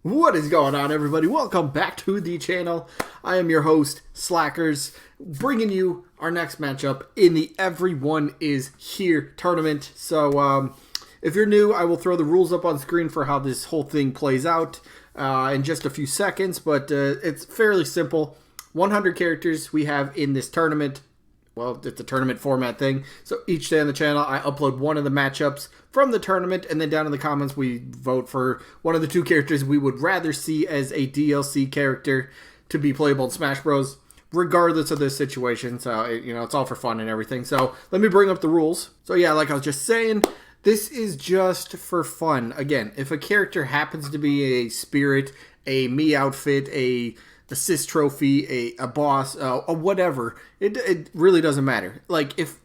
What is going on, everybody? Welcome back to the channel. I am your host, Slackerz, bringing you our next matchup in the Everyone is Here tournament. So, if you're new, I will throw the rules up on screen for how this whole thing plays out in just a few seconds, but it's fairly simple. 100 characters we have in this tournament. Well, it's a tournament format thing. So each day on the channel, I upload one of the matchups from the tournament, and then down in the comments, we vote for one of the two characters we would rather see as a DLC character to be playable in Smash Bros. Regardless of the situation. So, it's all for fun and everything. So let me bring up the rules. So yeah, like I was just saying, this is just for fun. Again, if a character happens to be a spirit, a me outfit, a assist trophy, a boss, a whatever, it really doesn't matter. Like, if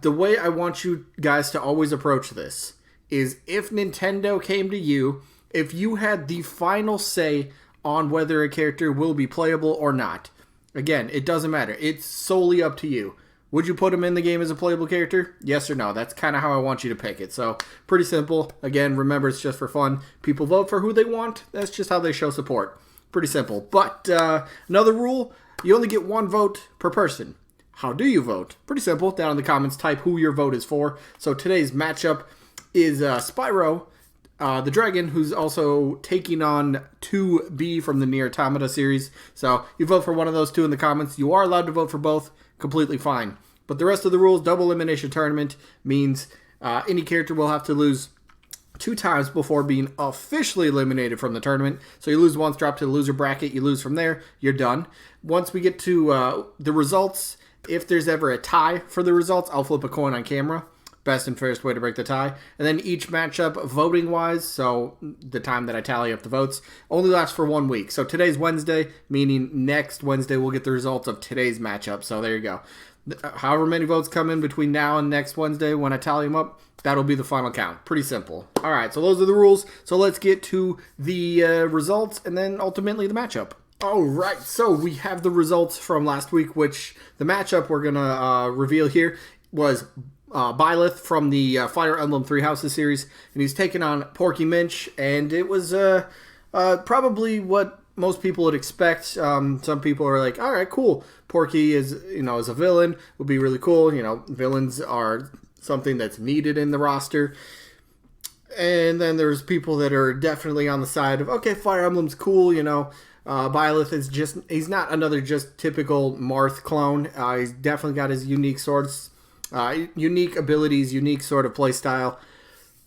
the way I want you guys to always approach this is, if Nintendo came to you, if you had the final say on whether a character will be playable or not, again, it doesn't matter. It's solely up to you. Would you put him in the game as a playable character? Yes or no? That's kind of how I want you to pick it. So, pretty simple. Again, remember, it's just for fun. People vote for who they want. That's just how they show support. Pretty simple. But another rule, you only get one vote per person. How do you vote? Pretty simple. Down in the comments, type who your vote is for. So today's matchup is Spyro, the dragon, who's also taking on 2B from the Nier Automata series. So you vote for one of those two in the comments. You are allowed to vote for both. Completely fine. But the rest of the rules, double elimination tournament, means any character will have to lose 2 times before being officially eliminated from the tournament. So you lose once, drop to the loser bracket, you lose from there, you're done. Once we get to the results, if there's ever a tie for the results, I'll flip a coin on camera. Best and fairest way to break the tie. And then each matchup, voting-wise, so the time that I tally up the votes, only lasts for 1 week. So today's Wednesday, meaning next Wednesday we'll get the results of today's matchup. So there you go. However many votes come in between now and next Wednesday, when I tally them up, that'll be the final count. Pretty simple. All right, so those are the rules. So let's get to the results and then ultimately the matchup. All right, so we have the results from last week, which the matchup we're going to reveal here was Byleth from the Fire Emblem Three Houses series, and he's taking on Porky Minch, and it was probably what most people would expect. Some people are like, all right, cool. Porky is a villain. Would be really cool. Villains are something that's needed in the roster. And then there's people that are definitely on the side of, okay, Fire Emblem's cool. Byleth is he's not another just typical Marth clone. He's definitely got his unique swords, unique abilities, unique sort of play style.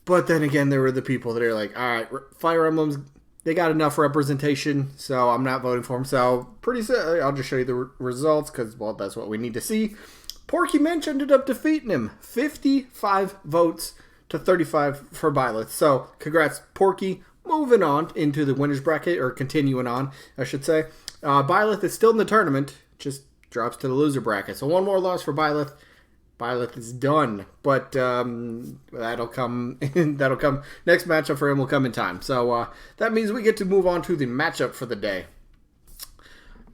But then again, there were the people that are like, all right, Fire Emblem's, they got enough representation, so I'm not voting for him. So I'll just show you the results because, well, that's what we need to see. Porky Minch ended up defeating him. 55 votes to 35 for Byleth. So congrats, Porky. Moving on into the winner's bracket, or continuing on, I should say. Byleth is still in the tournament, just drops to the loser bracket. So one more loss for Byleth. Byleth is done, but that'll come. That'll come. Next matchup for him will come in time. So that means we get to move on to the matchup for the day.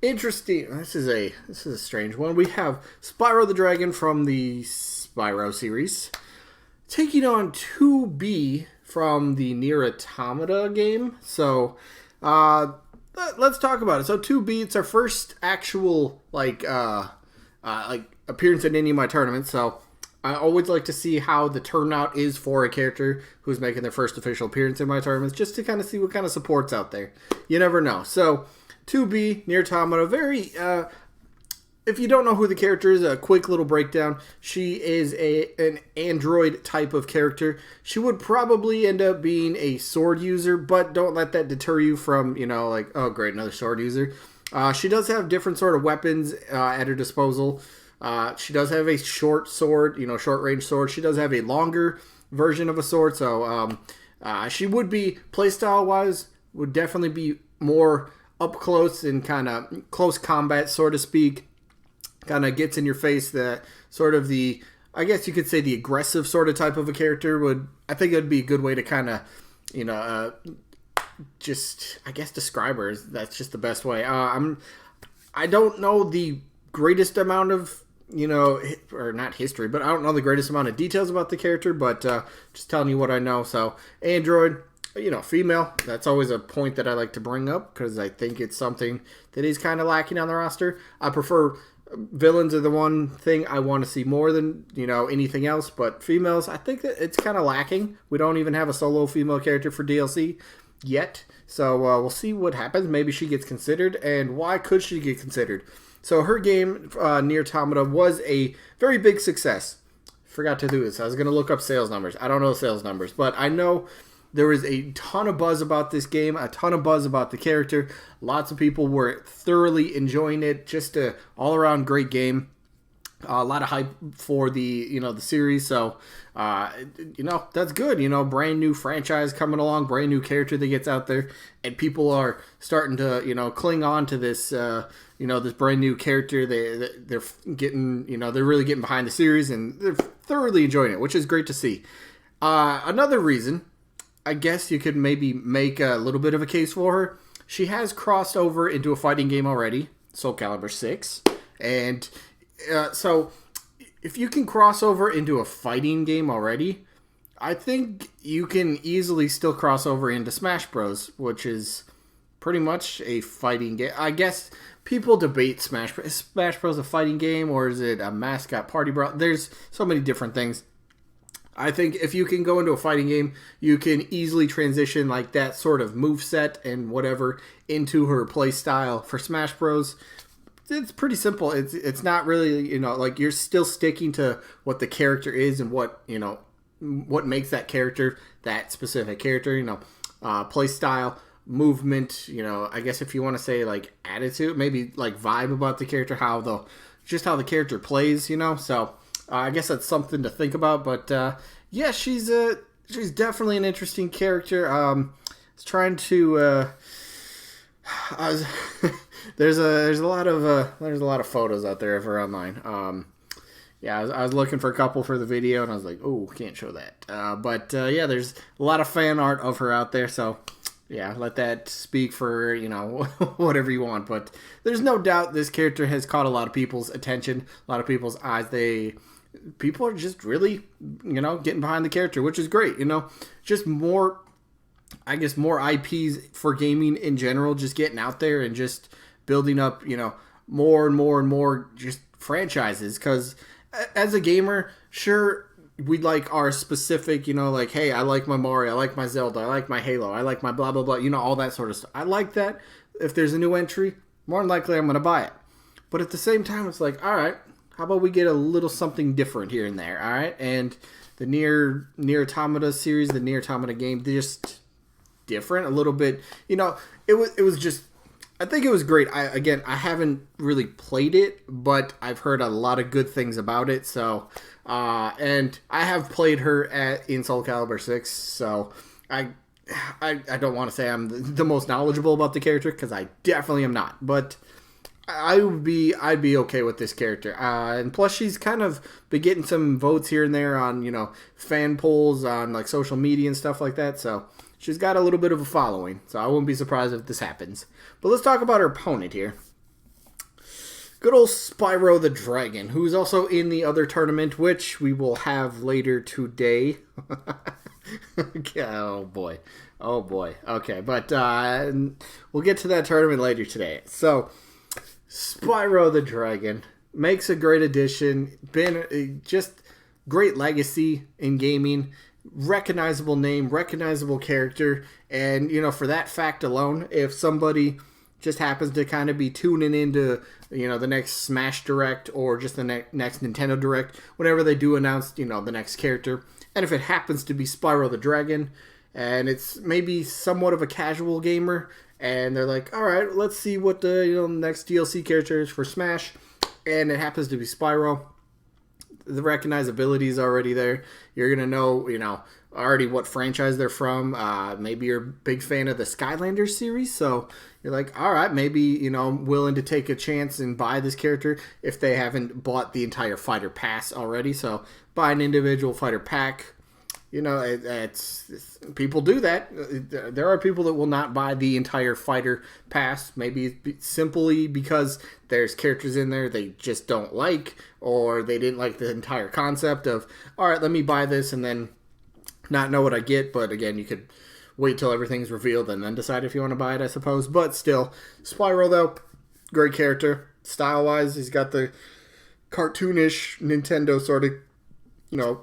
Interesting. This is a strange one. We have Spyro the Dragon from the Spyro series taking on 2B from the Nier Automata game. So let's talk about it. So 2B, it's our first actual appearance in any of my tournaments, so I always like to see how the turnout is for a character who's making their first official appearance in my tournaments, just to kind of see what kind of support's out there. You never know. So 2B, Nier Automata, very, if you don't know who the character is, a quick little breakdown. She is an android type of character. She would probably end up being a sword user, but don't let that deter you from, oh great, another sword user. She does have different sort of weapons at her disposal. She does have a short sword, short range sword. She does have a longer version of a sword. So she would be, playstyle wise, would definitely be more up close and kind of close combat, so to speak. Kind of gets in your face. That sort of I guess you could say the aggressive sort of type of a character I think it would be a good way to kind of, describe her. That's just the best way. I don't know the greatest amount of, or not history, but I don't know the greatest amount of details about the character, but just telling you what I know. So, Android, female. That's always a point that I like to bring up because I think it's something that is kind of lacking on the roster. I prefer villains are the one thing I want to see more than anything else, but females, I think that it's kind of lacking. We don't even have a solo female character for DLC yet, so we'll see what happens. Maybe she gets considered, and why could she get considered? So her game, Nier Automata, was a very big success. Forgot to do this. I was going to look up sales numbers. I don't know sales numbers, but I know there was a ton of buzz about this game, a ton of buzz about the character. Lots of people were thoroughly enjoying it. Just a all-around great game. A lot of hype for the the series. So that's good. Brand new franchise coming along, brand new character that gets out there, and people are starting to cling on to this this brand new character. They're getting they're really getting behind the series, and they're thoroughly enjoying it, which is great to see. Another reason, I guess you could maybe make a little bit of a case for her. She has crossed over into a fighting game already, Soul Calibur 6. And so if you can cross over into a fighting game already, I think you can easily still cross over into Smash Bros, which is pretty much a fighting game. I guess people debate Smash Bros. Is Smash Bros a fighting game, or is it a mascot party bro? There's so many different things. I think if you can go into a fighting game, you can easily transition like that sort of moveset and whatever into her play style for Smash Bros. It's pretty simple. It's not really, like you're still sticking to what the character is and what makes that character that specific character, play style, movement, I guess if you want to say like attitude, maybe like vibe about the character, how the character plays, so I guess that's something to think about, but yeah, she's definitely an interesting character. I was trying to there's a lot of photos out there of her online. Yeah, I was looking for a couple for the video, and I was like, oh, can't show that. But yeah, there's a lot of fan art of her out there, so yeah, let that speak for whatever you want. But there's no doubt this character has caught a lot of people's attention, a lot of people's eyes. People are just really, getting behind the character, which is great, just more, I guess, more IPs for gaming in general, just getting out there and just building up, more and more and more just franchises. Because as a gamer, sure, we'd like our specific, like, hey, I like my Mario, I like my Zelda, I like my Halo, I like my blah, blah, blah, all that sort of stuff. I like that. If there's a new entry, more than likely I'm going to buy it. But at the same time, it's like, all right, how about we get a little something different here and there, all right? And the Nier Automata series, the Nier Automata game, just different a little bit. It was just, I think it was great. I haven't really played it, but I've heard a lot of good things about it. So, and I have played her in Soul Calibur 6, so I don't want to say I'm the most knowledgeable about the character, because I definitely am not, but I'd be okay with this character, and plus she's kind of been getting some votes here and there on fan polls on like social media and stuff like that. So she's got a little bit of a following. So I wouldn't be surprised if this happens. But let's talk about her opponent here. Good old Spyro the Dragon, who's also in the other tournament, which we will have later today. Oh boy. Okay, but we'll get to that tournament later today. So Spyro the Dragon makes a great addition, been just great legacy in gaming, recognizable name, recognizable character, and for that fact alone, if somebody just happens to kind of be tuning into the next Smash Direct or just the next Nintendo Direct, whenever they do announce the next character, and if it happens to be Spyro the Dragon, and it's maybe somewhat of a casual gamer, and they're like, all right, let's see what the next DLC character is for Smash, and it happens to be Spyro. The recognizability is already there. You're gonna know, already what franchise they're from. Maybe you're a big fan of the Skylanders series, so you're like, all right, maybe willing to take a chance and buy this character if they haven't bought the entire fighter pass already. So buy an individual fighter pack. It's people do that. There are people that will not buy the entire fighter pass, maybe simply because there's characters in there they just don't like, or they didn't like the entire concept of, all right, let me buy this and then not know what I get. But again, you could wait till everything's revealed and then decide if you want to buy it, I suppose. But still, Spyro, though, great character. Style-wise, he's got the cartoonish Nintendo sort of,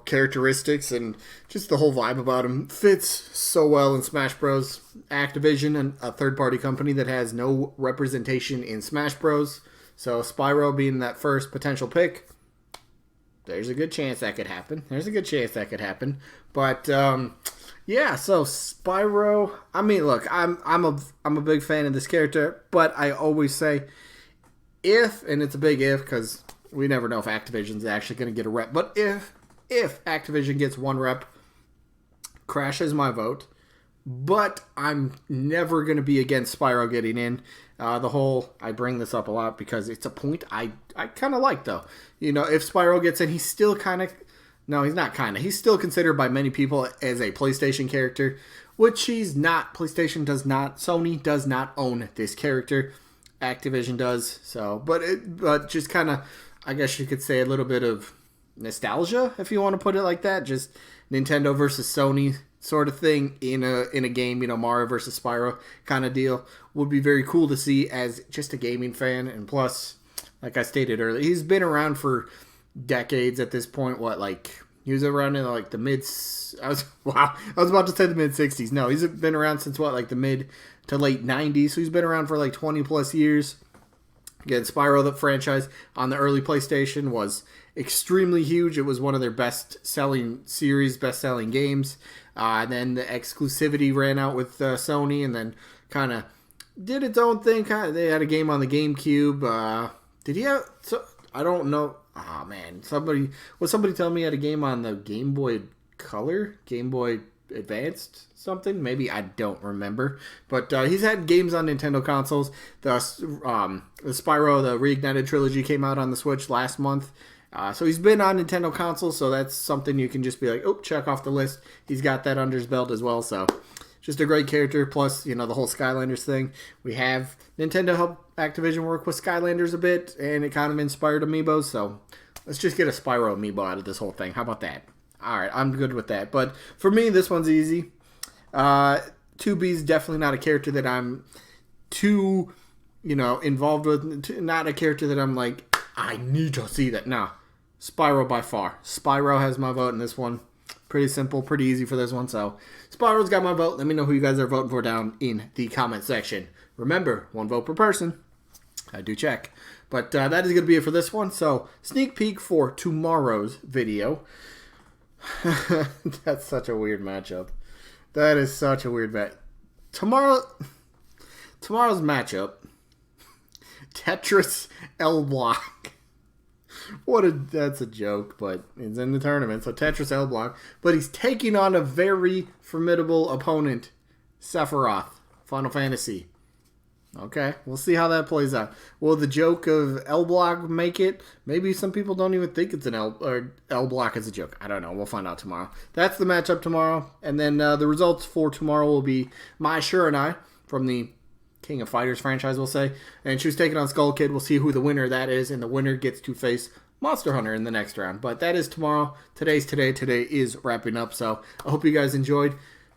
characteristics, and just the whole vibe about him fits so well in Smash Bros. Activision, and a third-party company that has no representation in Smash Bros. So Spyro being that first potential pick, there's a good chance that could happen. But yeah, so Spyro. I mean, look, I'm a big fan of this character, but I always say and it's a big if because we never know if Activision's actually going to get a rep. But if Activision gets one rep, Crash is my vote. But I'm never going to be against Spyro getting in. I bring this up a lot because it's a point I kind of like, though. If Spyro gets in, he's still he's still considered by many people as a PlayStation character, which he's not. PlayStation does not, Sony does not own this character. Activision does, but just kind of, I guess you could say a little bit of nostalgia, if you want to put it like that. Just Nintendo versus Sony sort of thing in a game, Mario versus Spyro kind of deal would be very cool to see as just a gaming fan. And plus, like I stated earlier, he's been around for decades at this point. He was around in the mid. I was about to say the mid 60s. No, he's been around since the mid to late 90s. So he's been around for 20 plus years. Again, Spyro, the franchise on the early PlayStation, was extremely huge. It was one of their best-selling series, best-selling games. And then the exclusivity ran out with Sony, and then kind of did its own thing. They had a game on the GameCube. Did he have? I don't know. Oh man, somebody telling me he had a game on the Game Boy Color, Game Boy Advanced, something. Maybe, I don't remember. But he's had games on Nintendo consoles. The Spyro, the Reignited trilogy, came out on the Switch last month. So he's been on Nintendo consoles, so that's something you can just be like, oh, check off the list. He's got that under his belt as well, so just a great character. Plus, the whole Skylanders thing. We have Nintendo help Activision work with Skylanders a bit, and it kind of inspired Amiibos, so let's just get a Spyro Amiibo out of this whole thing. How about that? Alright, I'm good with that. But for me, this one's easy. 2B's definitely not a character that I'm too, involved with. Not a character that I'm like, I need to see that. No. Spyro by far. Spyro has my vote in this one. Pretty simple, pretty easy for this one. So, Spyro's got my vote. Let me know who you guys are voting for down in the comment section. Remember, one vote per person. I do check. But that is going to be it for this one. So, sneak peek for tomorrow's video. That's such a weird matchup. That is such a weird match. Tomorrow's matchup. Tetris L Block. That's a joke, but it's in the tournament. So Tetris L Block. But he's taking on a very formidable opponent. Sephiroth. Final Fantasy. Okay, we'll see how that plays out. Will the joke of L Block make it? Maybe some people don't even think it's an L Block is a joke. I don't know. We'll find out tomorrow. That's the matchup tomorrow. And then the results for tomorrow will be Mai Sure and I from the King of Fighters franchise, we'll say. And she was taking on Skull Kid. We'll see who the winner of that is. And the winner gets to face Monster Hunter in the next round. But that is tomorrow. Today's today. Today is wrapping up. So I hope you guys enjoyed.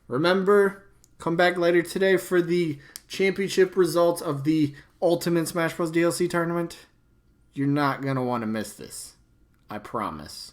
Remember, come back later today for the championship results of the Ultimate Smash Bros. DLC tournament. You're not going to want to miss this. I promise.